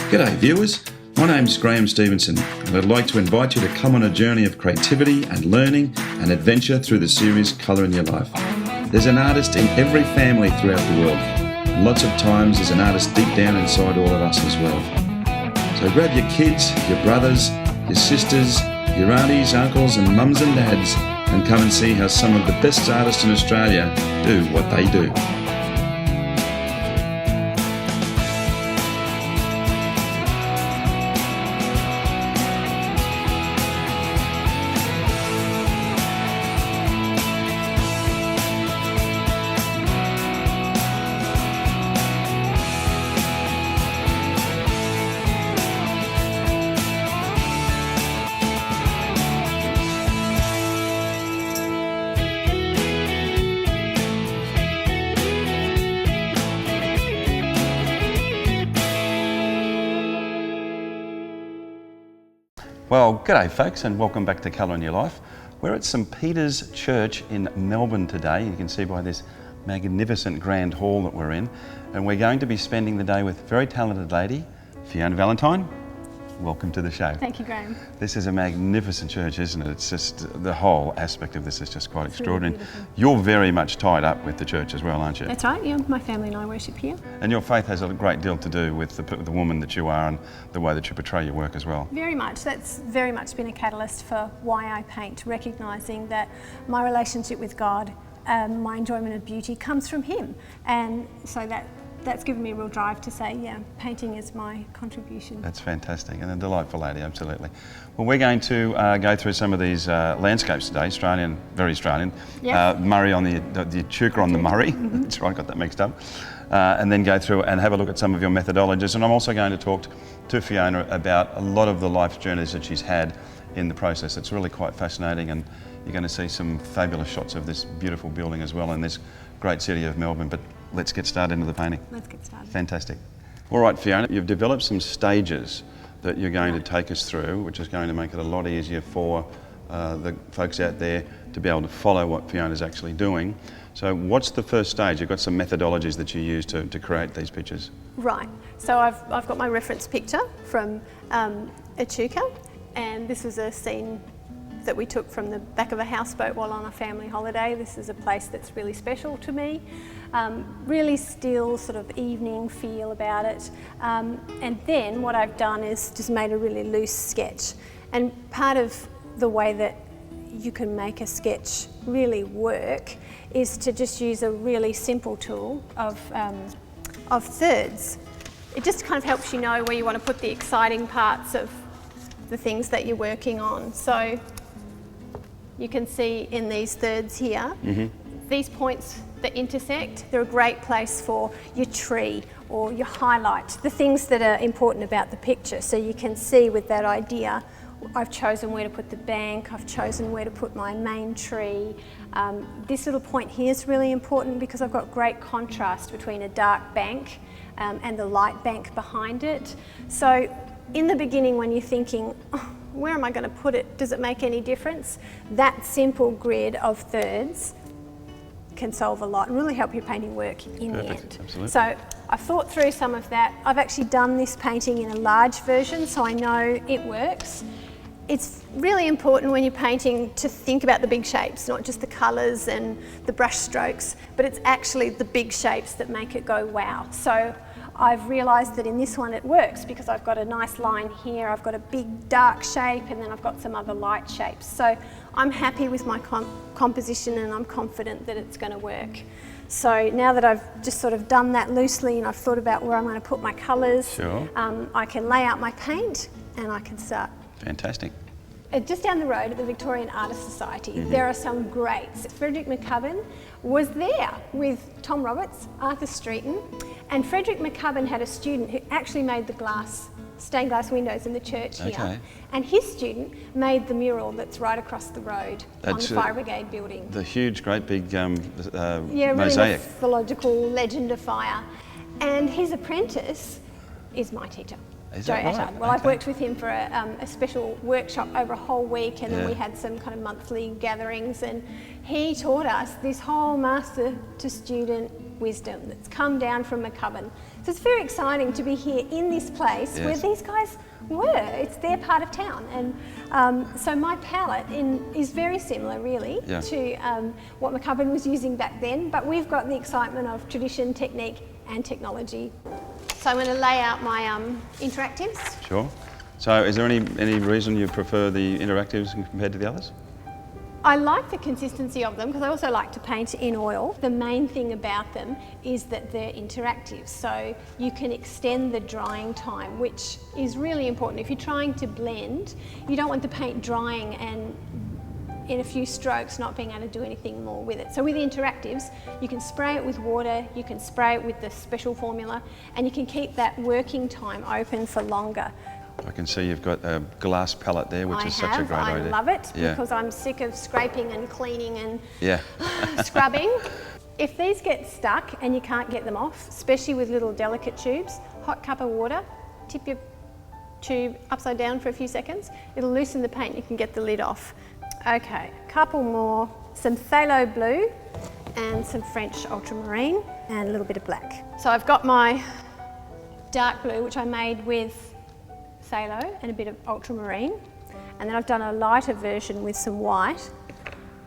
G'day viewers, my name's Graham Stevenson and I'd like to invite you to come on a journey of creativity and learning and adventure through the series Colour in Your Life. There's an artist in every family throughout the world, and lots of times there's an artist deep down inside all of us as well. So grab your kids, your brothers, your sisters, your aunties, uncles and mums and dads and come and see how some of the best artists in Australia do what they do. Well, g'day folks and welcome back to Colour in Your Life. We're at St Peter's Church in Melbourne today. You can see by this magnificent grand hall that we're in. And we're going to be spending the day with a very talented lady, Fiona Valentine. Welcome to the show. Thank you, Graham. This is a magnificent church, isn't it? It's just, the whole aspect of this is just quite extraordinary. Really You're very much tied up with the church as well, aren't you? That's right, yeah, my family and I worship here. And your faith has a great deal to do with the woman that you are and the way that you portray your work as well. Very much. That's very much been a catalyst for why I paint, recognising that my relationship with God, my enjoyment of beauty comes from Him. And so that's given me a real drive to say, yeah, painting is my contribution. That's fantastic and a delightful lady, absolutely. Well, we're going to go through some of these landscapes today, Australian, very Australian. Yep. Murray on the Echuca on the Murray, that's right, I got that mixed up. And then go through and have a look at some of your methodologies. And I'm also going to talk to Fiona about a lot of the life journeys that she's had in the process. It's really quite fascinating and you're going to see some fabulous shots of this beautiful building as well in this great city of Melbourne. But let's get started into the painting. Let's get started. Fantastic. All right, Fiona, you've developed some stages that you're going to take us through, which is going to make it a lot easier for the folks out there to be able to follow what Fiona's actually doing. So what's the first stage? You've got some methodologies that you use to create these pictures. Right, so I've got my reference picture from Echuca, and this was a scene that we took from the back of a houseboat while on a family holiday. This is a place that's really special to me. Really still sort of evening feel about it. And then what I've done is just made a really loose sketch. And part of the way that you can make a sketch really work is to just use a really simple tool of thirds. It just kind of helps you know where you want to put the exciting parts of the things that you're working on. So you can see in these thirds here, these points that intersect, they're a great place for your tree or your highlight, the things that are important about the picture. So you can see with that idea, I've chosen where to put the bank, I've chosen where to put my main tree. This little point here is really important because I've got great contrast between a dark bank and the light bank behind it. So in the beginning when you're thinking, oh, where am I going to put it? Does it make any difference? That simple grid of thirds can solve a lot and really help your painting work in the end. Absolutely. So I've thought through some of that. I've actually done this painting in a large version, so I know it works. It's really important when you're painting to think about the big shapes, not just the colours and the brush strokes, but it's actually the big shapes that make it go wow. So I've realised that in this one it works because I've got a nice line here, I've got a big dark shape and then I've got some other light shapes. So I'm happy with my composition and I'm confident that it's going to work. So now that I've just sort of done that loosely and I've thought about where I'm going to put my colours, sure. I can lay out my paint and I can start. Fantastic. Just down the road at the Victorian Artists Society, there are some greats. Frederick McCubbin was there with Tom Roberts, Arthur Streeton, and Frederick McCubbin had a student who actually made the stained glass windows in the church here. And his student made the mural that's right across the road on the Fire Brigade building. The huge, great big mosaic. Really mythological legend of fire. And his apprentice is my teacher. Is Joe that right? Attard. Well, I've worked with him for a special workshop over a whole week, and then we had some kind of monthly gatherings, and he taught us this whole master to student wisdom that's come down from McCubbin. So it's very exciting to be here in this place where these guys were. It's their part of town, and so my palette is very similar really to what McCubbin was using back then, but we've got the excitement of tradition, technique and technology. So I'm going to lay out my interactives. Sure. So is there any reason you prefer the interactives compared to the others? I like the consistency of them because I also like to paint in oil. The main thing about them is that they're interactive, so you can extend the drying time, which is really important. If you're trying to blend, you don't want the paint drying and in a few strokes not being able to do anything more with it. So with the interactives, you can spray it with water, you can spray it with the special formula, and you can keep that working time open for longer. I can see you've got a glass palette there, which is such a great idea. I love it because I'm sick of scraping and cleaning and scrubbing. If these get stuck and you can't get them off, especially with little delicate tubes, hot cup of water, tip your tube upside down for a few seconds, it'll loosen the paint, you can get the lid off. Okay, couple more, some phthalo blue and some French ultramarine and a little bit of black. So I've got my dark blue, which I made with phthalo and a bit of ultramarine, and then I've done a lighter version with some white,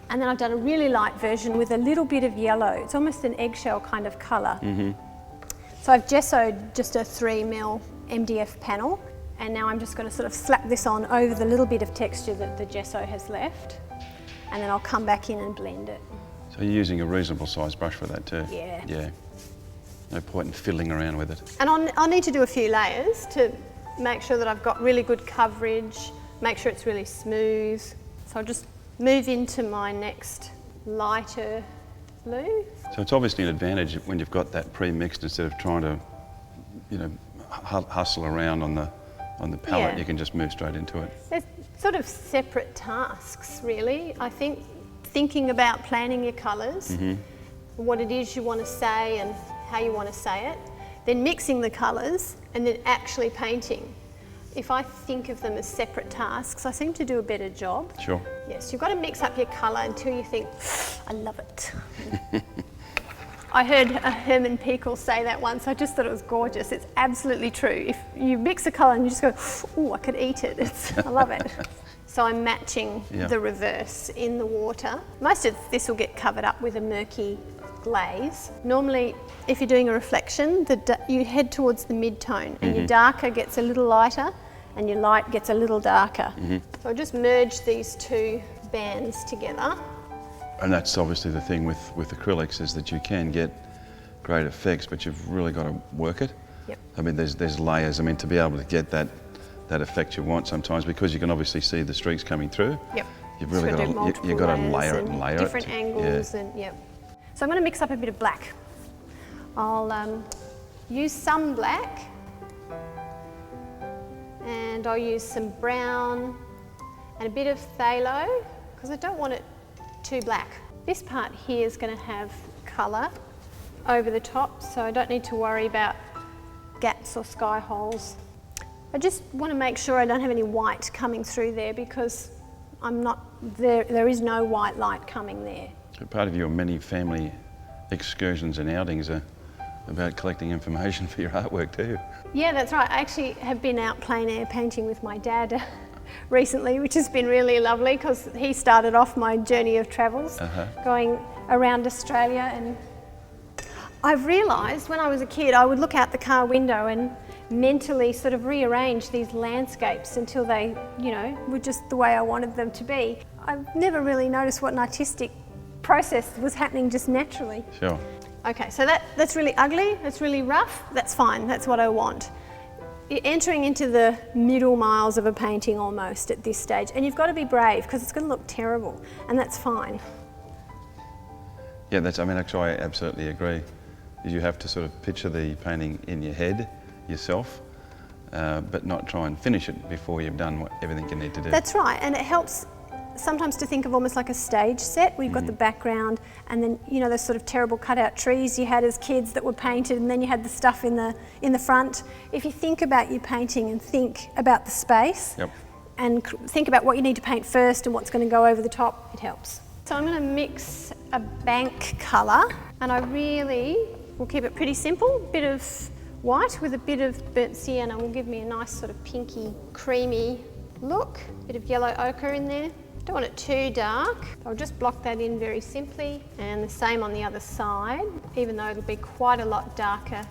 and then I've done a really light version with a little bit of yellow. It's almost an eggshell kind of colour. So I've gessoed just a 3mm MDF panel, and now I'm just going to sort of slap this on over the little bit of texture that the gesso has left, and then I'll come back in and blend it. So you're using a reasonable sized brush for that too? Yeah. No point in fiddling around with it. And I'll need to do a few layers to make sure that I've got really good coverage, make sure it's really smooth. So I'll just move into my next lighter blue. So it's obviously an advantage when you've got that pre-mixed, instead of trying to, hustle around on the palette. You can just move straight into it. They're sort of separate tasks, really. I think thinking about planning your colours, what it is you want to say and how you want to say it, then mixing the colours and then actually painting. If I think of them as separate tasks, I seem to do a better job. Sure. Yes, you've got to mix up your colour until you think, I love it. I heard Herman Pekel say that once. I just thought it was gorgeous. It's absolutely true. If you mix a colour and you just go, oh, I could eat it. I love it. So I'm matching the reverse in the water. Most of this will get covered up with a murky glaze. Normally, if you're doing a reflection, you head towards the mid-tone, and your darker gets a little lighter and your light gets a little darker. So I'll just merge these two bands together. And that's obviously the thing with acrylics, is that you can get great effects, but you've really got to work it. I mean, there's layers. I mean, to be able to get that effect you want sometimes, because you can obviously see the streaks coming through. You've really got to layer it and layer it. Different angles and So I'm going to mix up a bit of black. I'll use some black, and I'll use some brown and a bit of phthalo, because I don't want it too black. This part here is going to have colour over the top, so I don't need to worry about gaps or sky holes. I just want to make sure I don't have any white coming through there, because there is no white light coming there. Part of your many family excursions and outings are about collecting information for your artwork too. Yeah, that's right. I actually have been out plein air painting with my dad recently, which has been really lovely, because he started off my journey of travels going around Australia. And I've realised when I was a kid, I would look out the car window and mentally sort of rearrange these landscapes until they, were just the way I wanted them to be. I've never really noticed what an artistic process was happening just naturally. Sure. Okay, so that's really ugly, that's really rough, that's fine, that's what I want. You're entering into the middle miles of a painting almost at this stage, and you've got to be brave, because it's going to look terrible, and that's fine. Yeah, actually I absolutely agree. You have to sort of picture the painting in your head yourself, but not try and finish it before you've done everything you need to do. That's right, and it helps sometimes to think of almost like a stage set. We've got the background, and then those sort of terrible cutout trees you had as kids that were painted, and then you had the stuff in the front. If you think about your painting and think about the space, and think about what you need to paint first and what's going to go over the top, it helps. So I'm going to mix a bank colour, and I really will keep it pretty simple. Bit of white with a bit of burnt sienna will give me a nice sort of pinky, creamy look. Bit of yellow ochre in there. Don't want it too dark. I'll just block that in very simply, and the same on the other side, even though it'll be quite a lot darker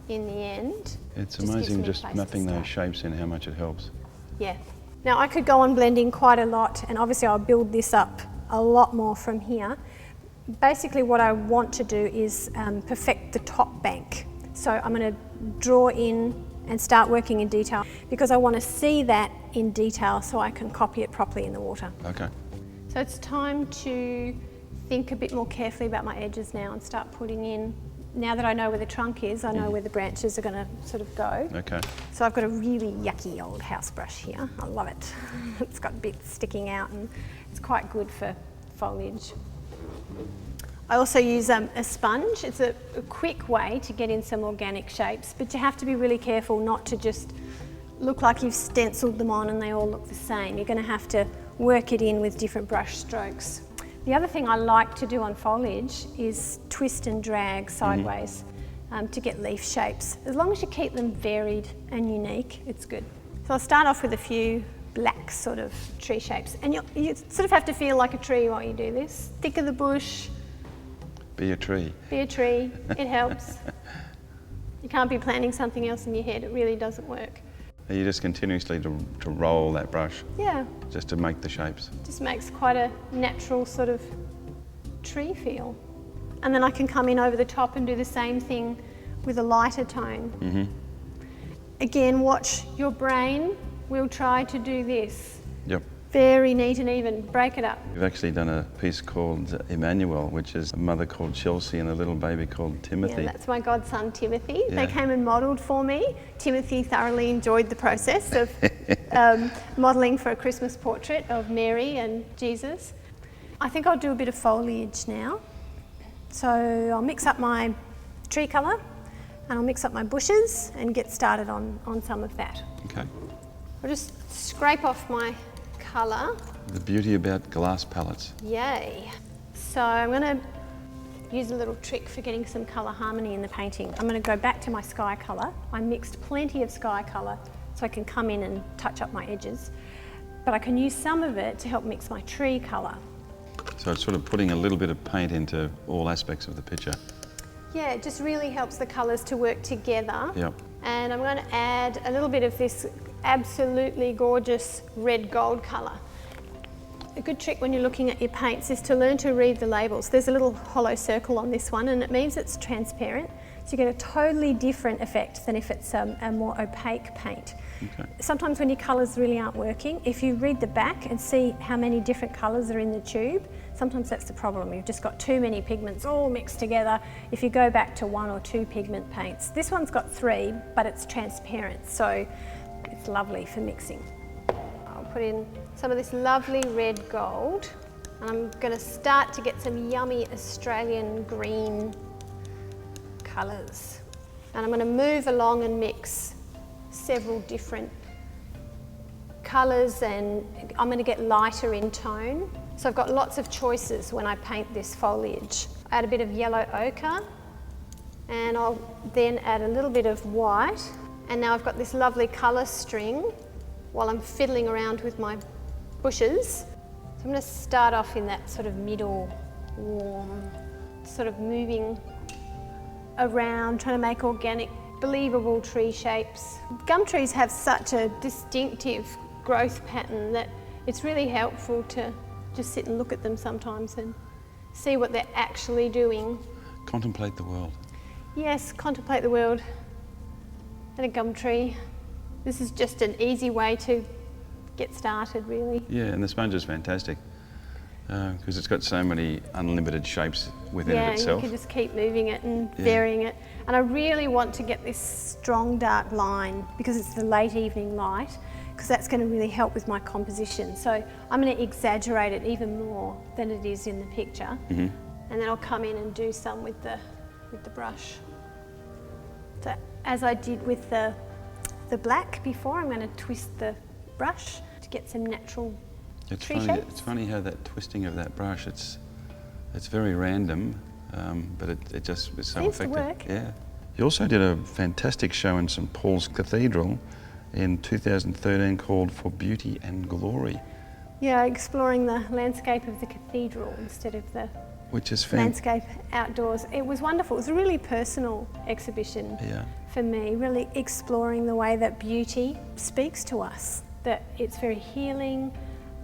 in the end. It's amazing just mapping those shapes in, how much it helps. Yeah. Now I could go on blending quite a lot, and obviously I'll build this up a lot more from here. Basically what I want to do is perfect the top bank. So I'm going to draw in and start working in detail because I want to see that in detail so I can copy it properly in the water. Okay. So it's time to think a bit more carefully about my edges now and start putting in. Now that I know where the trunk is, I know where the branches are going to sort of go. Okay. So I've got a really yucky old house brush here. I love it. It's got bits sticking out and it's quite good for foliage. I also use a sponge. It's a quick way to get in some organic shapes, but you have to be really careful not to just look like you've stenciled them on and they all look the same. You're going to have to work it in with different brush strokes. The other thing I like to do on foliage is twist and drag sideways to get leaf shapes. As long as you keep them varied and unique, it's good. So I'll start off with a few black sort of tree shapes, and you sort of have to feel like a tree while you do this. Thicker the bush. Be a tree. Be a tree, it helps. You can't be planning something else in your head, it really doesn't work. You just continuously to roll that brush. Yeah. Just to make the shapes. Just makes quite a natural sort of tree feel. And then I can come in over the top and do the same thing with a lighter tone. Again, watch your brain. We'll try to do this. Yep. Very neat and even. Break it up. We've actually done a piece called Emmanuel, which is a mother called Chelsea and a little baby called Timothy. Yeah, that's my godson Timothy. Yeah. They came and modelled for me. Timothy thoroughly enjoyed the process of modelling for a Christmas portrait of Mary and Jesus. I think I'll do a bit of foliage now. So I'll mix up my tree colour and I'll mix up my bushes and get started on some of that. Okay. I'll just scrape off my colour. The beauty about glass palettes. Yay. So I'm going to use a little trick for getting some colour harmony in the painting. I'm going to go back to my sky colour. I mixed plenty of sky colour so I can come in and touch up my edges. But I can use some of it to help mix my tree colour. So it's sort of putting a little bit of paint into all aspects of the picture. Yeah, it just really helps the colours to work together. Yep. And I'm going to add a little bit of this absolutely gorgeous red gold colour. A good trick when you're looking at your paints is to learn to read the labels. There's a little hollow circle on this one and it means it's transparent. So you get a totally different effect than if it's a more opaque paint. Okay. Sometimes when your colours really aren't working, if you read the back and see how many different colours are in the tube, sometimes that's the problem. You've just got too many pigments all mixed together. If you go back to 1 or 2 pigment paints, this one's got 3, but it's transparent, so it's lovely for mixing. I'll put in some of this lovely red gold, and I'm going to start to get some yummy Australian green colours. And I'm going to move along and mix several different colours, and I'm going to get lighter in tone. So I've got lots of choices when I paint this foliage. Add a bit of yellow ochre, and I'll then add a little bit of white. And now I've got this lovely colour string while I'm fiddling around with my bushes. So I'm going to start off in that sort of middle warm, sort of moving around, trying to make organic, believable tree shapes. Gum trees have such a distinctive growth pattern that it's really helpful to just sit and look at them sometimes and see what they're actually doing. Contemplate the world. Yes, contemplate the world and a gum tree. This is just an easy way to get started, really. Yeah, and the sponge is fantastic because it's got so many unlimited shapes within it itself. Yeah, you can just keep moving it and varying it. And I really want to get this strong dark line because it's the late evening light, because that's going to really help with my composition. So I'm going to exaggerate it even more than it is in the picture. And then I'll come in and do some with the brush. So as I did with the black before, I'm going to twist the brush to get some natural tree shapes. It's funny how that twisting of that brush, it's very random, but it just is so Seems to effective. work. Yeah. You also did a fantastic show in St Pauls Cathedral in 2013 called For Beauty and Glory. Yeah, exploring the landscape of the cathedral instead of the landscape outdoors. It was wonderful. It was a really personal exhibition for me, really exploring the way that beauty speaks to us, that it's very healing,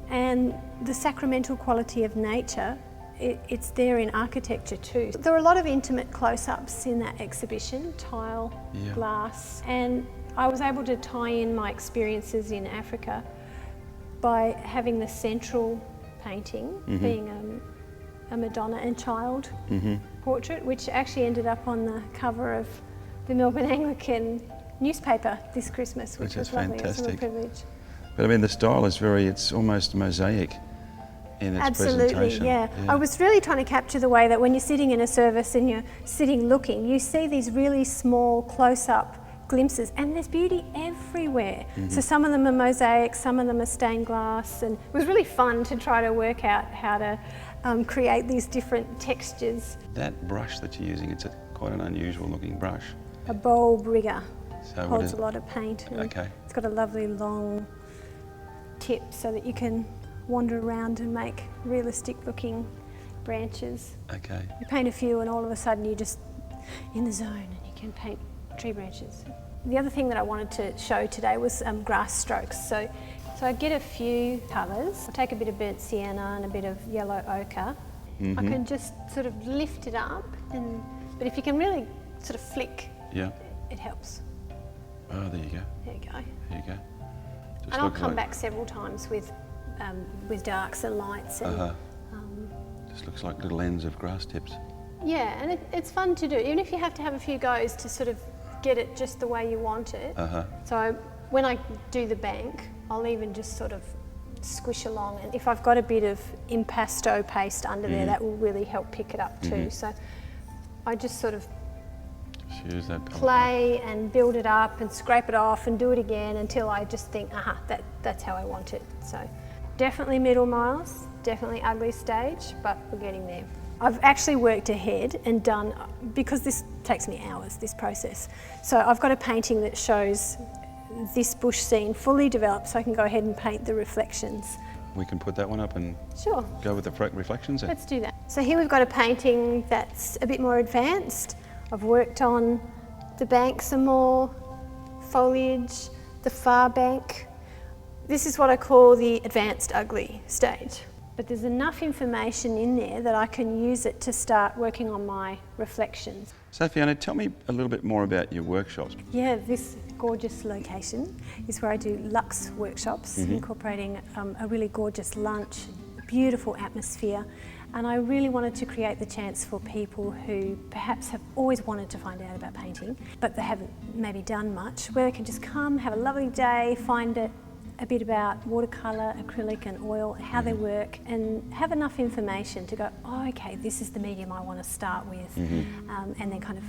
and the sacramental quality of nature, it's there in architecture too. There were a lot of intimate close-ups in that exhibition, tile, glass, and I was able to tie in my experiences in Africa by having the central painting being a Madonna and child portrait, which actually ended up on the cover of the Melbourne Anglican newspaper this Christmas, which was lovely. Fantastic. It was a privilege. But I mean, the style is it's almost mosaic in its presentation. Yeah. I was really trying to capture the way that when you're sitting in a service and you're sitting looking, you see these really small close-up glimpses, and there's beauty everywhere. So some of them are mosaic, some of them are stained glass, and it was really fun to try to work out how to create these different textures. That brush that you're using, it's quite an unusual looking brush. A bulb rigger, So holds a lot of paint. And it's got a lovely long tip so that you can wander around and make realistic looking branches. You paint a few and all of a sudden you're just in the zone and you can paint tree branches. The other thing that I wanted to show today was grass strokes. So I get a few colours. I'll take a bit of burnt sienna and a bit of yellow ochre. I can just sort of lift it up, but if you can really sort of flick, it helps. Oh, there you go. There you go. There you go. And I'll come back several times with darks and lights. And, just looks like little ends of grass tips. Yeah, and it's fun to do, even if you have to have a few goes to sort of get it just the way you want it. So when I do the bank, I'll even just sort of squish along, and if I've got a bit of impasto paste under there, that will really help pick it up too. So I just sort of use that play and build it up and scrape it off and do it again until I just think, that's how I want it. So definitely middle miles, definitely ugly stage, but we're getting there. I've actually worked ahead and done, because this takes me hours, this process. So I've got a painting that shows this bush scene fully developed, so I can go ahead and paint the reflections. We can put that one up and go with the reflections. Let's do that. So here we've got a painting that's a bit more advanced. I've worked on the bank some more, foliage, the far bank. This is what I call the advanced ugly stage. But there's enough information in there that I can use it to start working on my reflections. So Fiona, tell me a little bit more about your workshops. Yeah, this gorgeous location is where I do luxe workshops, incorporating a really gorgeous lunch, beautiful atmosphere. And I really wanted to create the chance for people who perhaps have always wanted to find out about painting, but they haven't maybe done much, where they can just come, have a lovely day, find a bit about watercolour, acrylic and oil, how they work, and have enough information to go, oh, okay, this is the medium I want to start with, and then kind of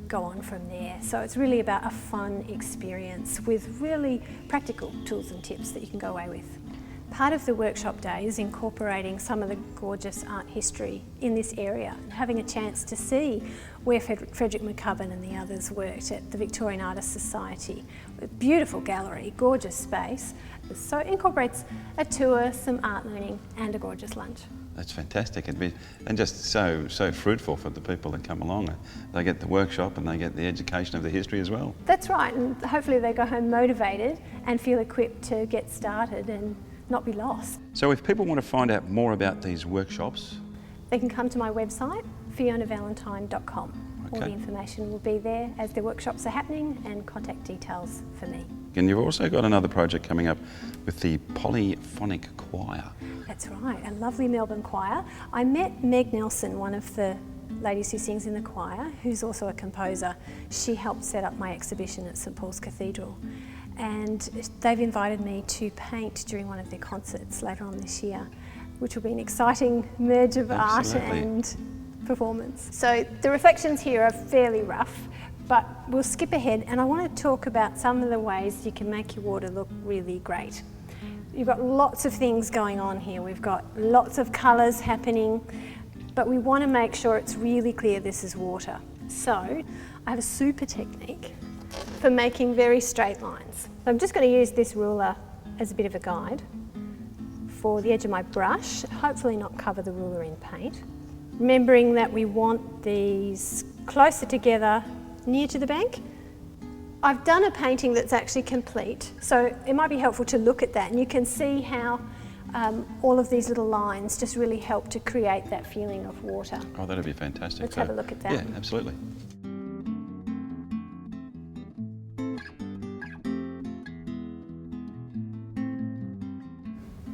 go on from there. So it's really about a fun experience with really practical tools and tips that you can go away with. Part of the workshop day is incorporating some of the gorgeous art history in this area, and having a chance to see where Frederick McCubbin and the others worked at the Victorian Artists Society. A beautiful gallery, gorgeous space. So it incorporates a tour, some art learning and a gorgeous lunch. That's fantastic, and just so fruitful for the people that come along. They get the workshop and they get the education of the history as well. That's right, and hopefully they go home motivated and feel equipped to get started and not be lost. So if people want to find out more about these workshops, they can come to my website, fionavalentine.com. All the information will be there as the workshops are happening, and contact details for me. And you've also got another project coming up with the Polyphonic Choir. That's right, a lovely Melbourne choir. I met Meg Nelson, one of the ladies who sings in the choir, who's also a composer. She helped set up my exhibition at St Pauls Cathedral. And they've invited me to paint during one of their concerts later on this year, which will be an exciting merge of art and performance. So the reflections here are fairly rough, but we'll skip ahead, and I want to talk about some of the ways you can make your water look really great. You've got lots of things going on here. We've got lots of colours happening, but we want to make sure it's really clear this is water. So I have a super technique for making very straight lines. I'm just going to use this ruler as a bit of a guide for the edge of my brush, hopefully not cover the ruler in paint. Remembering that we want these closer together near to the bank. I've done a painting that's actually complete, so it might be helpful to look at that, and you can see how all of these little lines just really help to create that feeling of water. Oh, that'd be fantastic. Let's have a look at that. Yeah, absolutely.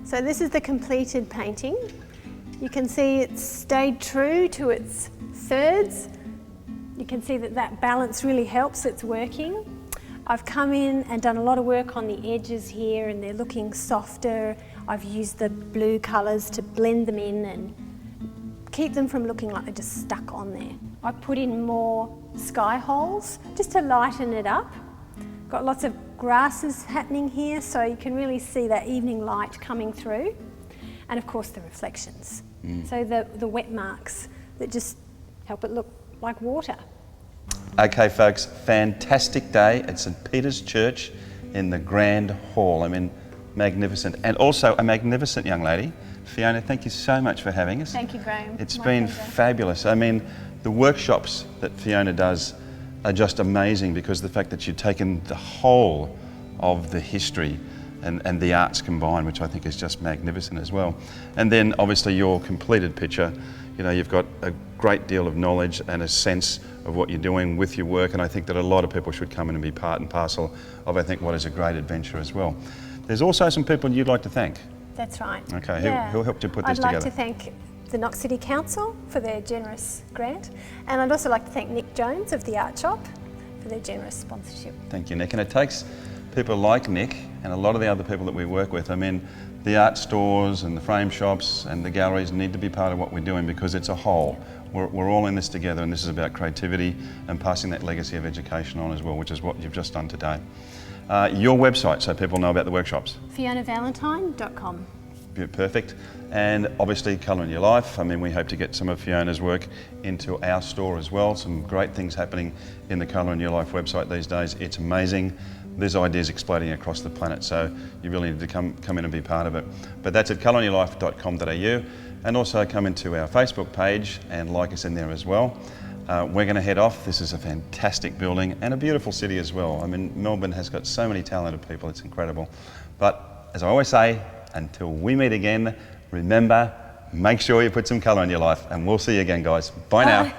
So this is the completed painting. You can see it's stayed true to its thirds. You can see that that balance really helps, it's working. I've come in and done a lot of work on the edges here and they're looking softer. I've used the blue colours to blend them in and keep them from looking like they're just stuck on there. I put in more sky holes just to lighten it up. Got lots of grasses happening here, so you can really see that evening light coming through. And of course the reflections. So the wet marks that just help it look like water. Okay folks, fantastic day at St Peter's Church in the Grand Hall. I mean, magnificent. And also a magnificent young lady. Fiona, thank you so much for having us. Thank you, Graham. It's My been pleasure. fabulous. I mean, the workshops that Fiona does are just amazing because of the fact that you've taken the whole of the history and the arts combined, which I think is just magnificent as well. And then obviously your completed picture, you know, you've got a great deal of knowledge and a sense of what you're doing with your work, and I think that a lot of people should come in and be part and parcel of, I think, what is a great adventure as well. There's also some people you'd like to thank. That's right. Okay, Yeah. who helped you put this I'd like together? to thank the Knox City Council for their generous grant, and I'd also like to thank Nick Jones of the Art Shop for their generous sponsorship. Thank you, Nick. And it takes people like Nick and a lot of the other people that we work with. I mean, the art stores and the frame shops and the galleries need to be part of what we're doing because it's a whole. We're all in this together, and this is about creativity and passing that legacy of education on as well, which is what you've just done today. Your website, so people know about the workshops. FionaValentine.com. Perfect. And obviously Colour in Your Life. I mean, we hope to get some of Fiona's work into our store as well. Some great things happening in the Colour in Your Life website these days. It's amazing. There's ideas exploding across the planet, so you really need to come in and be part of it. But that's at colorinyourlife.com.au, and also come into our Facebook page and like us in there as well. We're going to head off. This is a fantastic building and a beautiful city as well. I mean, Melbourne has got so many talented people, it's incredible. But as I always say, until we meet again, remember, make sure you put some colour in your life, and we'll see you again, guys. Bye now.